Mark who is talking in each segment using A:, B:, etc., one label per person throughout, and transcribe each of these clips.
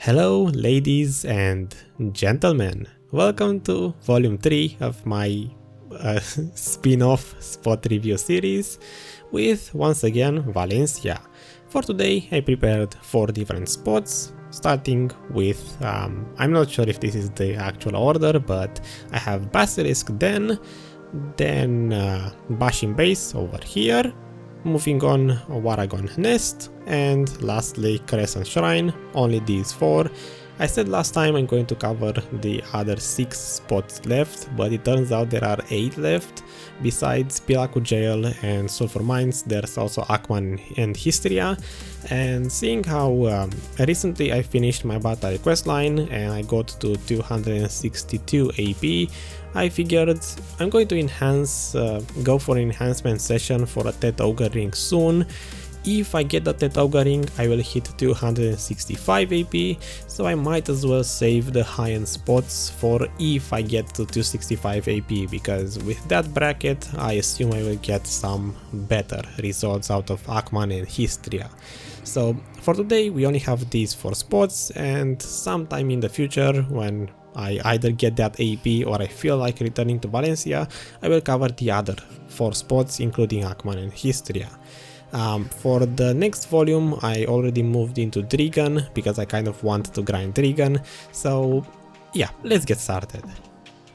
A: Hello ladies and gentlemen, welcome to volume 3 of my spin-off spot review series with once again Valencia. For today I prepared 4 different spots, starting with, I'm not sure if this is the actual order, but I have Basilisk then Bashing base over here, moving on Waragon nest, and lastly Crescent shrine, only these 4. I said last time I'm going to cover the other 6 spots left, but it turns out there are 8 left. Besides Pilaku Jail and Sulfur Mines, there's also Akman and Hysteria. And seeing how recently I finished my battle quest line and I got to 262 AP, I figured I'm going to go for an enhancement session for a Tet Ogre ring soon. If I get the Tet Ogre ring, I will hit 265 AP, so I might as well save the high-end spots for if I get to 265 AP, because with that bracket I assume I will get some better results out of Akman and Hysteria. So for today we only have these 4 spots, and sometime in the future when I either get that AP or I feel like returning to Valencia, I will cover the other 4 spots including Akman and Hysteria. For the next volume I already moved into Drigan because I kind of want to grind Drigan, so yeah, let's get started.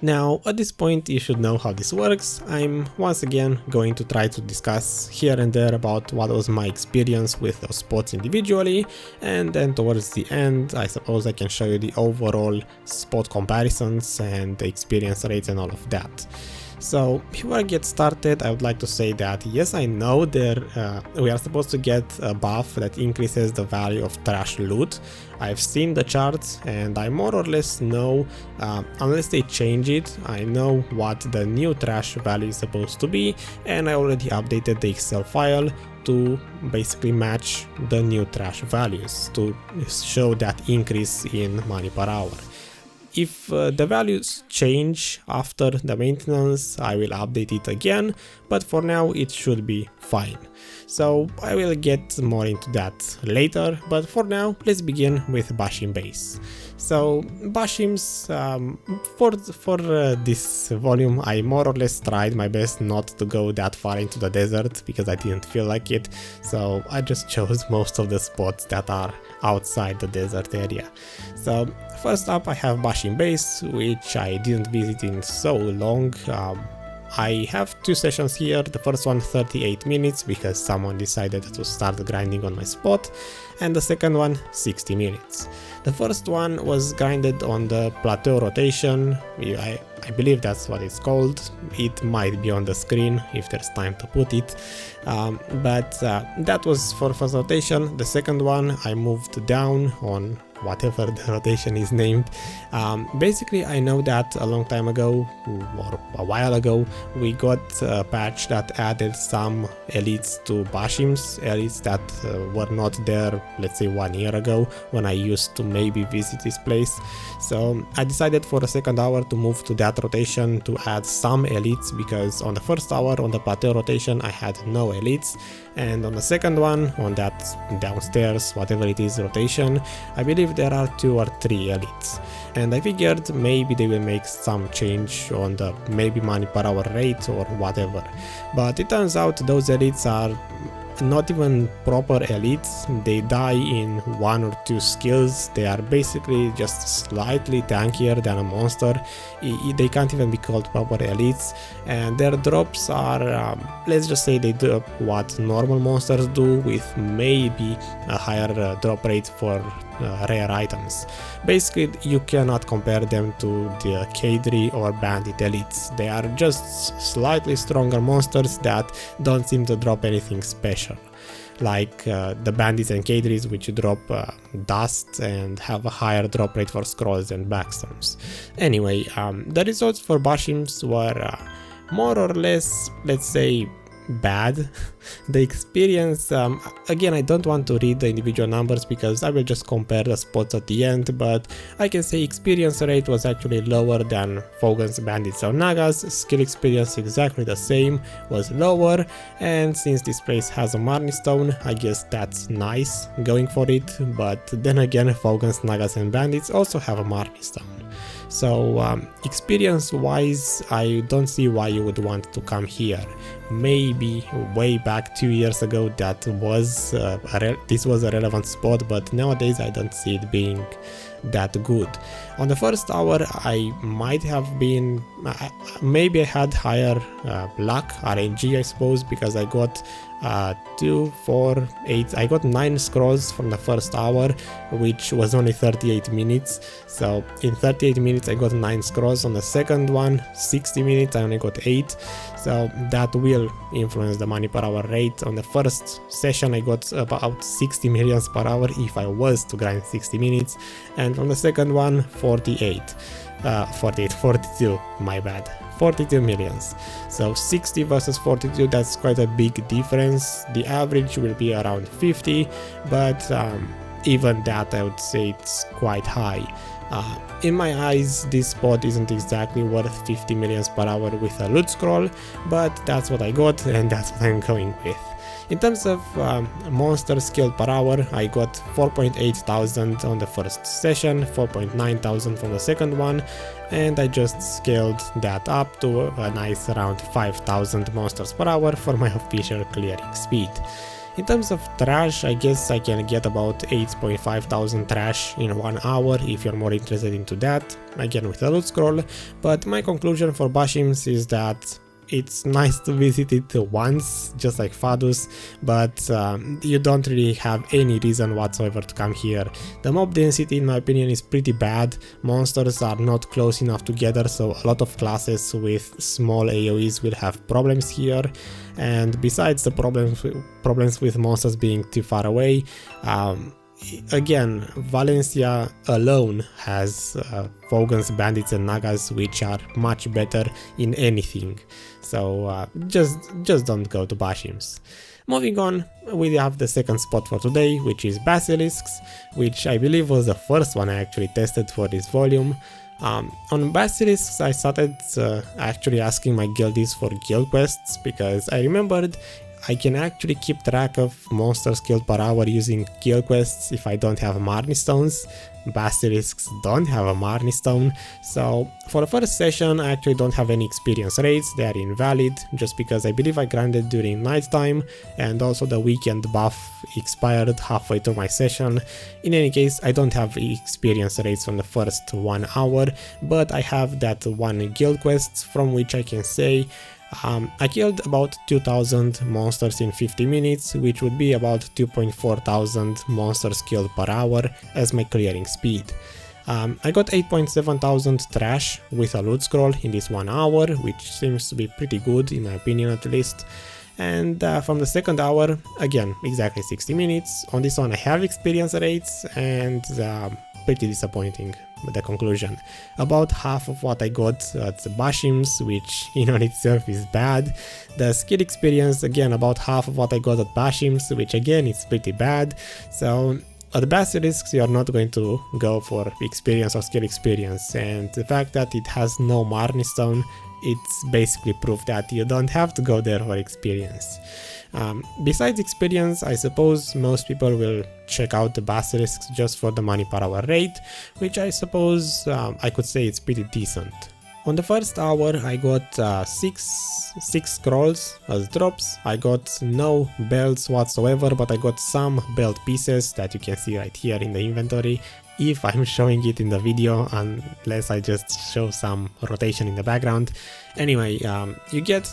A: Now at this point you should know how this works. I'm once again going to try to discuss here and there about what was my experience with those spots individually, and then towards the end I suppose I can show you the overall spot comparisons and the experience rates and all of that. So before I get started, I would like to say that yes, I know we are supposed to get a buff that increases the value of trash loot. I've seen the charts and I more or less know, unless they change it, I know what the new trash value is supposed to be, and I already updated the Excel file to basically match the new trash values to show that increase in money per hour. If the values change after the maintenance, I will update it again, but for now it should be fine. So I will get more into that later, but for now let's begin with Bashing base. So Bashims, for this volume I more or less tried my best not to go that far into the desert because I didn't feel like it, so I just chose most of the spots that are outside the desert area. So first up I have Bashing base, which I didn't visit in so long. I have 2 sessions here, the first one 38 minutes because someone decided to start grinding on my spot, and the second one 60 minutes. The first one was grinded on the plateau rotation, I believe that's what it's called. It might be on the screen if there's time to put it, but that was for first rotation. The second one I moved down on whatever the rotation is named. Basically I know that a long time ago, or a while ago, we got a patch that added some elites to Bashims, elites that were not there, let's say 1 year ago when I used to maybe visit this place. So I decided for the second hour to move to that rotation to add some elites, because on the first hour on the plateau rotation I had no elites, and on the second one, on that downstairs whatever it is rotation, I believe there are 2 or 3 elites, and I figured maybe they will make some change on the maybe money per hour rate or whatever, but it turns out those elites are not even proper elites. They die in 1 or 2 skills. They are basically just slightly tankier than a monster. They can't even be called proper elites, and their drops are, let's just say they do what normal monsters do, with maybe a higher drop rate for rare items. Basically you cannot compare them to the K3 or Bandit elites. They are just slightly stronger monsters that don't seem to drop anything special, like the Bandits and K3s, which drop dust and have a higher drop rate for scrolls and backstorms. Anyway, the results for Bashims were more or less, let's say, bad. The experience, again, I don't want to read the individual numbers because I will just compare the spots at the end, but I can say experience rate was actually lower than Vogons, Bandits or Nagas, skill experience exactly the same, was lower, and since this place has a Marnie Stone, I guess that's nice going for it, but then again Vogons, Nagas and Bandits also have a Marnie Stone. So experience wise, I don't see why you would want to come here. Maybe way back 2 years ago that was this was a relevant spot, but nowadays I don't see it being that good. On the first hour I might have been, maybe I had higher luck, RNG I suppose, because I got 2, 4, 8, I got 9 scrolls from the first hour, which was only 38 minutes. So in 38 minutes I got 9 scrolls. On the second one, 60 minutes, I only got 8. So that will influence the money per hour rate. On the first session I got about 60 millions per hour if I was to grind 60 minutes, and from the second one 42, my bad, 42 millions. So 60 versus 42, that's quite a big difference. The average will be around 50, but even that I would say it's quite high. In my eyes, this spot isn't exactly worth 50 millions per hour with a loot scroll, but that's what I got and that's what I'm going with. In terms of monster skill per hour, I got 4,800 on the first session, 4,900 from the second one, and I just scaled that up to a nice around 5,000 monsters per hour for my official clearing speed. In terms of trash, I guess I can get about 8,500 trash in 1 hour if you're more interested into that, again with a loot scroll, but my conclusion for Bashims is that it's nice to visit it once, just like Fadus, but you don't really have any reason whatsoever to come here. The mob density in my opinion is pretty bad, monsters are not close enough together, so a lot of classes with small AoEs will have problems here, and besides the problems with monsters being too far away, again, Valencia alone has Vogons, Bandits and Nagas which are much better in anything, so just don't go to Bashims. Moving on, we have the second spot for today, which is Basilisks, which I believe was the first one I actually tested for this volume. On Basilisks I started actually asking my guildies for guild quests, because I remembered I can actually keep track of monster skill per hour using guild quests if I don't have Marnie Stones. Basilisks don't have a Marnie Stone, so for the first session I actually don't have any experience rates, they are invalid, just because I believe I grinded during nighttime and also the weekend buff expired halfway through my session. In any case, I don't have experience rates from the first 1 hour, but I have that one guild quest from which I can say I killed about 2000 monsters in 50 minutes, which would be about 2,400 monsters killed per hour as my clearing speed. I got 8,700 trash with a loot scroll in this 1 hour, which seems to be pretty good in my opinion at least. And from the second hour, again, exactly 60 minutes. On this one I have experience rates and pretty disappointing with the conclusion. About half of what I got at the Bashims, which in on itself is bad. The skill experience, again, about half of what I got at Bashims, which again is pretty bad. So at Basilisks you are not going to go for experience or skill experience, and the fact that it has no Marnie Stone, it's basically proof that you don't have to go there for experience. Besides experience, I suppose most people will check out the Basilisks just for the money per hour rate, which I suppose I could say it's pretty decent. On the first hour I got 6 scrolls as drops. I got no belts whatsoever, but I got some belt pieces that you can see right here in the inventory, if I'm showing it in the video, unless I just show some rotation in the background. Anyway, you get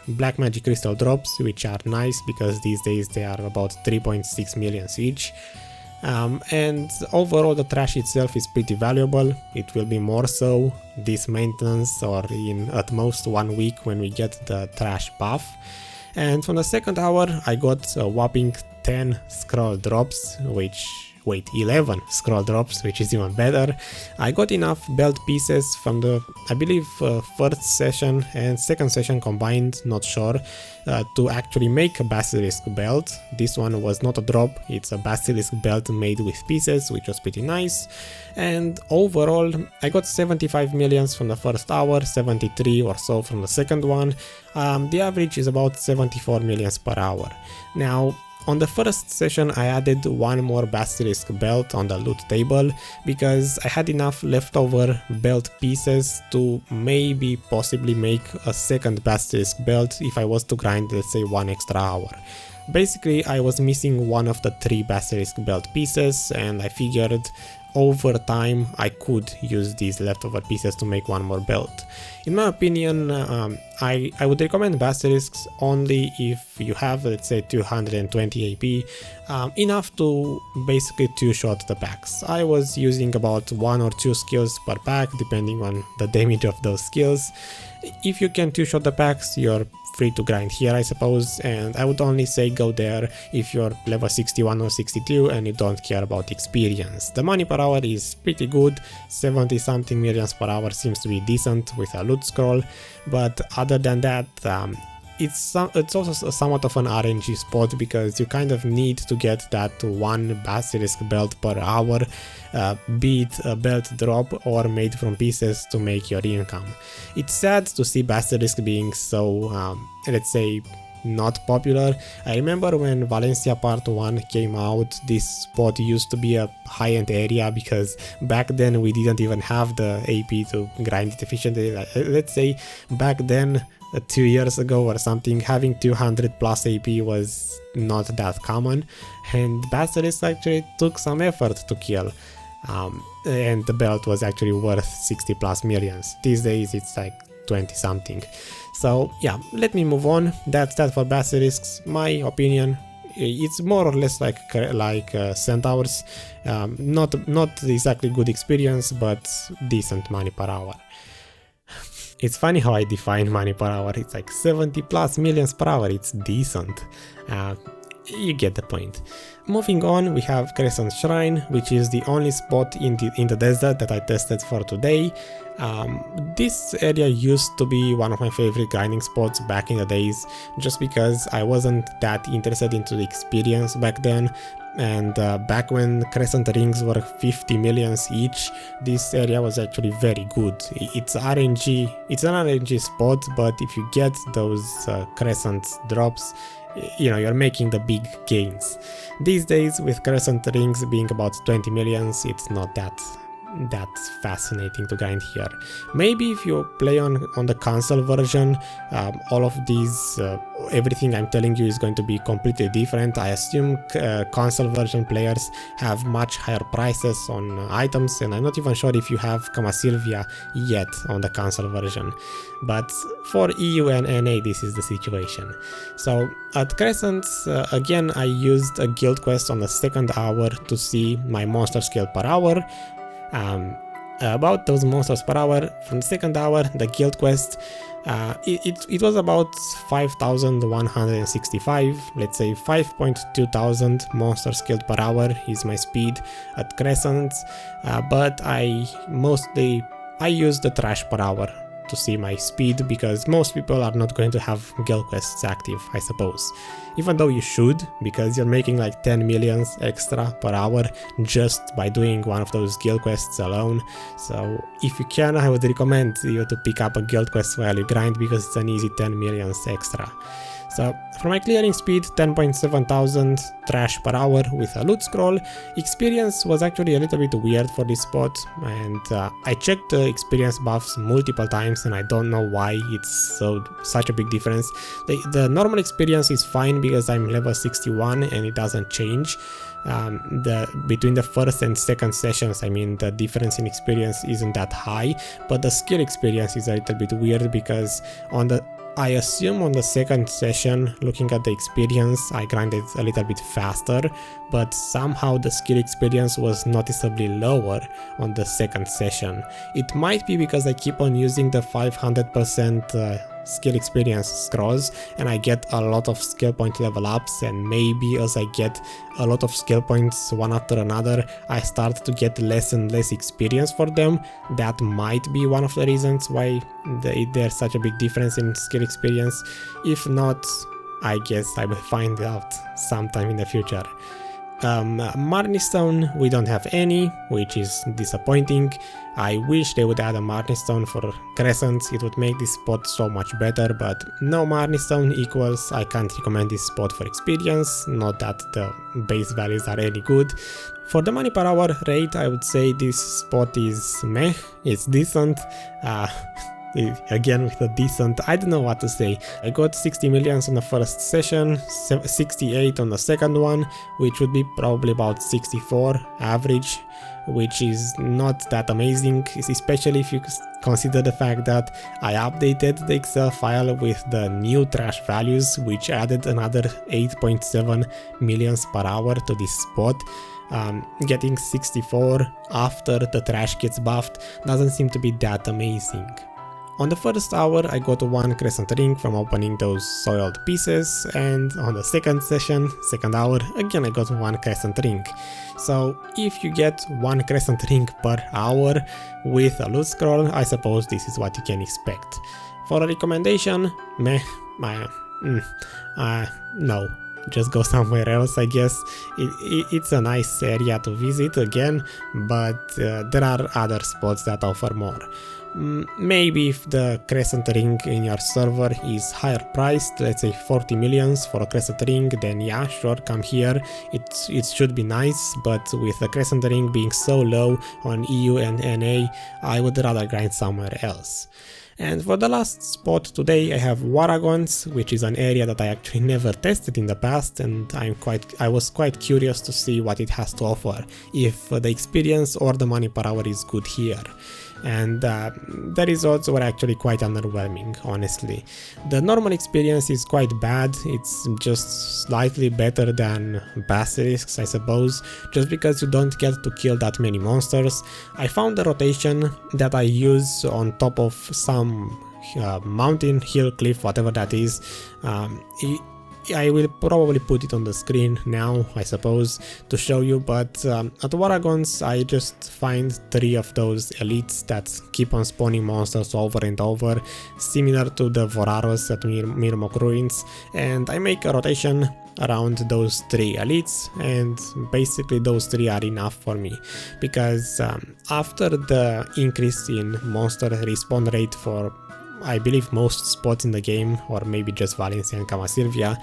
A: black magic crystal drops, which are nice because these days they are about 3.6 million each. And overall the trash itself is pretty valuable. It will be more so this maintenance or in at most 1 week when we get the trash buff. And from the second hour I got a whopping 10 scroll drops, which wait, 11 scroll drops, which is even better. I got enough belt pieces from the, I believe, first session and second session combined, not sure, to actually make a Basilisk belt. This one was not a drop, it's a Basilisk belt made with pieces, which was pretty nice. And overall, I got 75 millions from the first hour, 73 or so from the second one. The average is about 74 millions per hour. Now, on the first session I added one more Basilisk belt on the loot table because I had enough leftover belt pieces to maybe possibly make a second Basilisk belt if I was to grind, let's say, 1 extra hour. Basically, I was missing one of the 3 Basilisk belt pieces, and I figured over time I could use these leftover pieces to make one more belt. In my opinion, I would recommend Basilisks only if you have, let's say, 220 AP, enough to basically 2-shot the packs. I was using about 1 or 2 skills per pack depending on the damage of those skills. If you can 2-shot the packs, you're free to grind here, I suppose, and I would only say go there if you're level 61 or 62 and you don't care about experience. The money per hour is pretty good, 70 something millions per hour seems to be decent with a loot scroll, but other than that, it's also somewhat of an RNG spot because you kind of need to get that 1 Basilisk belt per hour, be it a belt drop or made from pieces, to make your income. It's sad to see Basilisk being so, let's say, not popular. I remember when Valencia Part 1 came out, this spot used to be a high-end area because back then we didn't even have the AP to grind it efficiently. Let's say back then, 2 years ago or something, having 200 plus AP was not that common, and Basilisk actually took some effort to kill, and the belt was actually worth 60 plus millions. These days it's like 20 something. So yeah, let me move on. That's that for Basilisks. My opinion, it's more or less like Centaurs, not exactly good experience, but decent money per hour. It's funny how I define money per hour. It's like 70 plus millions per hour. It's decent. You get the point. Moving on, we have Crescent Shrine, which is the only spot in the desert that I tested for today. This area used to be one of my favorite grinding spots back in the days, just because I wasn't that interested into the experience back then. And back when Crescent rings were 50 millions each, this area was actually very good. It's RNG, it's an RNG spot, but if you get those Crescent drops, you know, you're making the big gains. These days, with Crescent rings being about 20 millions, it's not that fascinating to grind here. Maybe if you play on the console version, all of these, everything I'm telling you is going to be completely different. I assume console version players have much higher prices on items, and I'm not even sure if you have Kamasylvia yet on the console version. But for EU and NA, this is the situation. So at Crescent, again, I used a guild quest on the second hour to see my monster skill per hour. About those monsters per hour from the second hour, the guild quest, it was about 5,165, let's say 5.2 thousand monsters killed per hour is my speed at Crescent, but I use the trash per hour to see my speed, because most people are not going to have guild quests active, I suppose. Even though you should, because you're making like 10 millions extra per hour just by doing one of those guild quests alone. So if you can, I would recommend you to pick up a guild quest while you grind, because it's an easy 10 millions extra. So for my clearing speed, 10.7 thousand trash per hour with a loot scroll. Experience was actually a little bit weird for this spot, and I checked the experience buffs multiple times and I don't know why it's such a big difference. The normal experience is fine because I'm level 61 and it doesn't change. Between the first and second sessions, I mean, the difference in experience isn't that high, but the skill experience is a little bit weird because I assume on the second session, looking at the experience, I grinded a little bit faster, but somehow the skill experience was noticeably lower on the second session. It might be because I keep on using the 500% skill experience scrolls and I get a lot of skill point level ups, and maybe as I get a lot of skill points one after another, I start to get less and less experience for them. That might be one of the reasons why there's such a big difference in skill experience. If not, I guess I will find out sometime in the future. Marnie Stone, we don't have any, which is disappointing. I wish they would add a Marnie Stone for Crescents, it would make this spot so much better, but no Marnie Stone equals I can't recommend this spot for experience, not that the base values are any good. For the money per hour rate, I would say this spot is meh, it's decent. Again with a decent, I don't know what to say. I got 60 millions on the first session, 68 on the second one, which would be probably about 64 average, which is not that amazing, especially if you consider the fact that I updated the Excel file with the new trash values, which added another 8.7 millions per hour to this spot. Getting 64 after the trash gets buffed doesn't seem to be that amazing. On the first hour I got one Crescent ring from opening those soiled pieces, and on the second hour, again I got one Crescent ring. So if you get one Crescent ring per hour with a loot scroll, I suppose this is what you can expect. For a recommendation, meh, no. Just go somewhere else, I guess. It's a nice area to visit again, but there are other spots that offer more. Maybe if the Crescent ring in your server is higher priced, let's say 40 millions for a Crescent ring, then yeah, sure, come here, it should be nice, but with the Crescent ring being so low on EU and NA, I would rather grind somewhere else. And for the last spot today I have Waragons, which is an area that I actually never tested in the past, and I was quite curious to see what it has to offer, if the experience or the money per hour is good here. And the results were actually quite underwhelming, honestly. The normal experience is quite bad, it's just slightly better than Basilisks, I suppose, just because you don't get to kill that many monsters. I found the rotation that I use on top of some mountain, hill, cliff, whatever that is. I will probably put it on the screen now, I suppose, to show you, but at Waragons I just find 3 of those elites that keep on spawning monsters over and over, similar to the Voraros at Mirmok Ruins, and I make a rotation around those 3 elites, and basically those 3 are enough for me, because after the increase in monster respawn rate for I believe most spots in the game, or maybe just Valencia and Kamasylvia,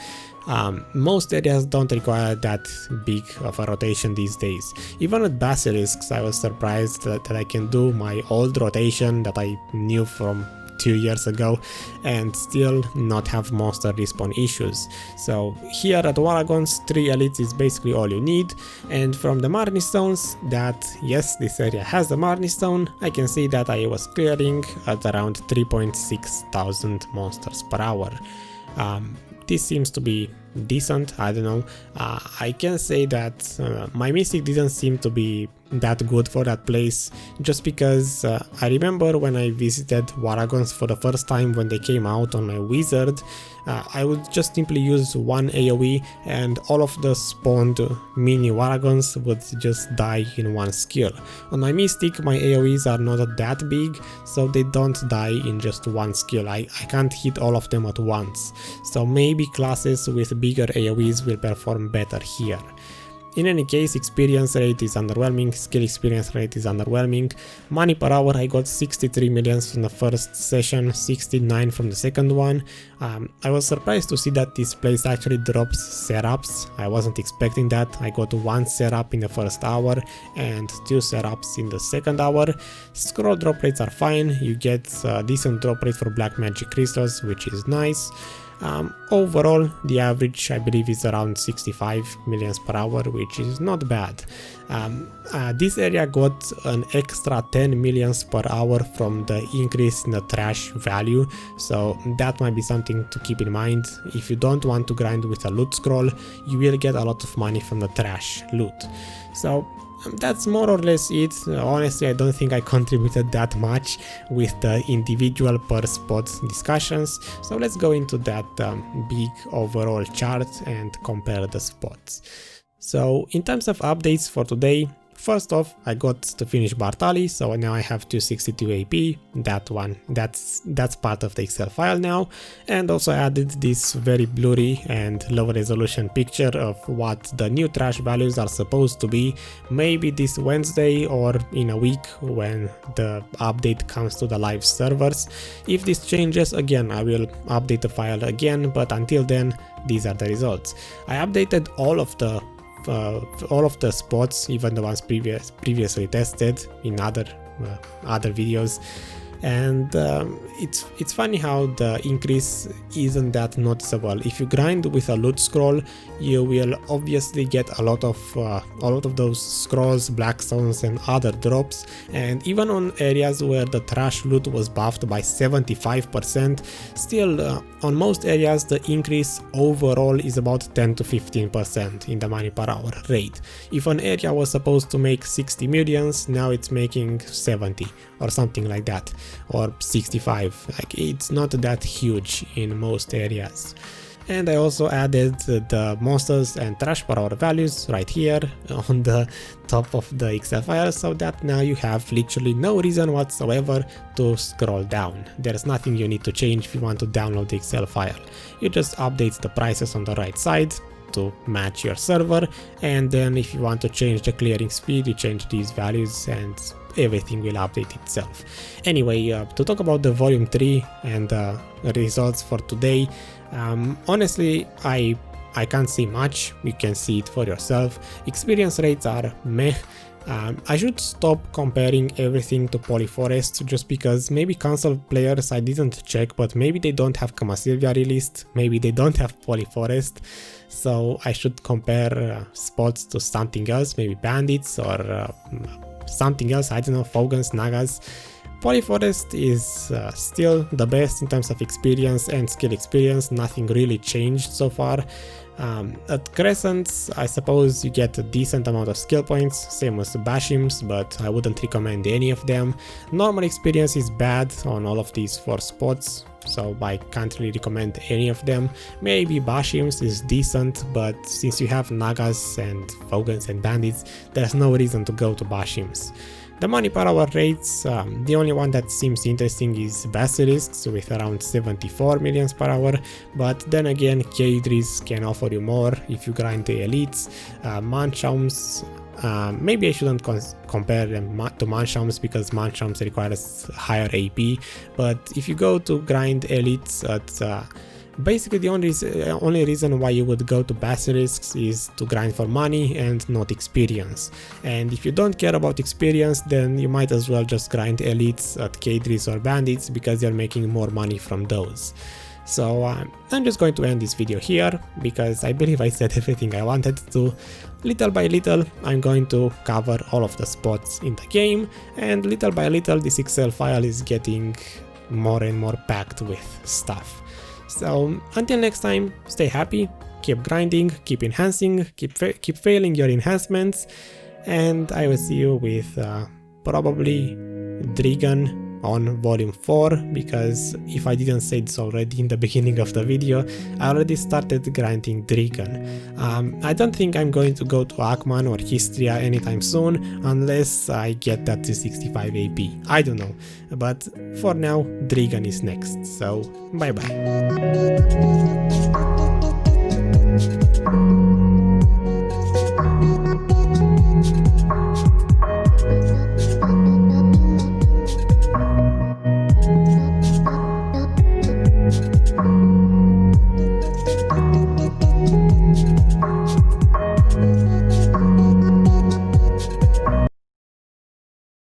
A: most areas don't require that big of a rotation these days. Even with Basilisks I was surprised that I can do my old rotation that I knew from 2 years ago and still not have monster respawn issues. So here at Waragons, 3 elites is basically all you need, and from the Marnie Stones, that yes, this area has the Marnie Stone, I can see that I was clearing at around 3.6 thousand monsters per hour. This seems to be decent, I don't know. I can say that my Mystic didn't seem to be that good for that place, just because I remember when I visited Waragons for the first time when they came out on my Wizard, I would just simply use one AoE and all of the spawned mini Waragons would just die in one skill. On my Mystic my AoEs are not that big, so they don't die in just one skill. I can't hit all of them at once, so maybe classes with bigger AoEs will perform better here. In any case, experience rate is underwhelming, skill experience rate is underwhelming. Money per hour I got 63 millions from the first session, 69 from the second one. I was surprised to see that this place actually drops setups. I wasn't expecting that. I got 1 setup in the first hour and 2 setups in the second hour. Scroll drop rates are fine, you get a decent drop rate for black magic crystals, which is nice. Overall, the average I believe is around 65 millions per hour, which is not bad. This area got an extra 10 millions per hour from the increase in the trash value, so that might be something to keep in mind. If you don't want to grind with a loot scroll, you will get a lot of money from the trash loot. So that's more or less it. Honestly, I don't think I contributed that much with the individual per spot discussions, so let's go into that big overall chart and compare the spots. So in terms of updates for today, first off, I got to finish Bartali, so now I have 262 AP, that one, that's part of the Excel file now, and also I added this very blurry and low resolution picture of what the new trash values are supposed to be, maybe this Wednesday or in a week when the update comes to the live servers. If this changes, again, I will update the file again, but until then, these are the results. I updated all of the spots, even the ones previously tested in other videos, and it's funny how the increase isn't that noticeable. If you grind with a loot scroll, you will obviously get a lot of those scrolls, black stones and other drops, and even on areas where the trash loot was buffed by 75%, still on most areas the increase overall is about 10 to 15% in the money per hour rate. If an area was supposed to make 60 millions, now it's making 70 or something like that, or 65, like it's not that huge in most areas. And I also added the monsters and trash per hour values right here on the top of the Excel file, so that now you have literally no reason whatsoever to scroll down. There's nothing you need to change if you want to download the Excel file. You just update the prices on the right side to match your server, and then if you want to change the clearing speed, you change these values and everything will update itself. Anyway, to talk about the volume 3 and the results for today, honestly I can't see much. You can see it for yourself. Experience rates are meh. I should stop comparing everything to Polyforest, just because maybe console players, I didn't check, but maybe they don't have Kamasylvia released, maybe they don't have Polyforest, so I should compare spots to something else, maybe bandits or something else, I don't know, Waragons, Nagas. Polyforest is still the best in terms of experience and skill experience, nothing really changed so far. At Crescents, I suppose you get a decent amount of skill points, same as Bashims, but I wouldn't recommend any of them. Normal experience is bad on all of these 4 spots, so I can't really recommend any of them. Maybe Bashims is decent, but since you have Nagas and Waragons and Bandits, there's no reason to go to Bashims. The money per hour rates, the only one that seems interesting is Basilisks with around 74 millions per hour, but then again K3s can offer you more if you grind the elites. Manchams, maybe I shouldn't compare them to Manchams because Manchams requires higher AP, but if you go to grind elites at basically the only reason why you would go to Basilisks is to grind for money and not experience. And if you don't care about experience, then you might as well just grind elites at K3s or bandits because they're making more money from those. So I'm just going to end this video here because I believe I said everything I wanted to. Little by little I'm going to cover all of the spots in the game, and little by little this Excel file is getting more and more packed with stuff. So until next time, stay happy, keep grinding, keep enhancing, keep failing your enhancements, and I will see you with probably Dragon on volume 4, because if I didn't say this already in the beginning of the video, I already started grinding Dragon. I don't think I'm going to go to Akman or Histria anytime soon unless I get that 265 AP. I don't know, but for now Dragon is next, so bye bye.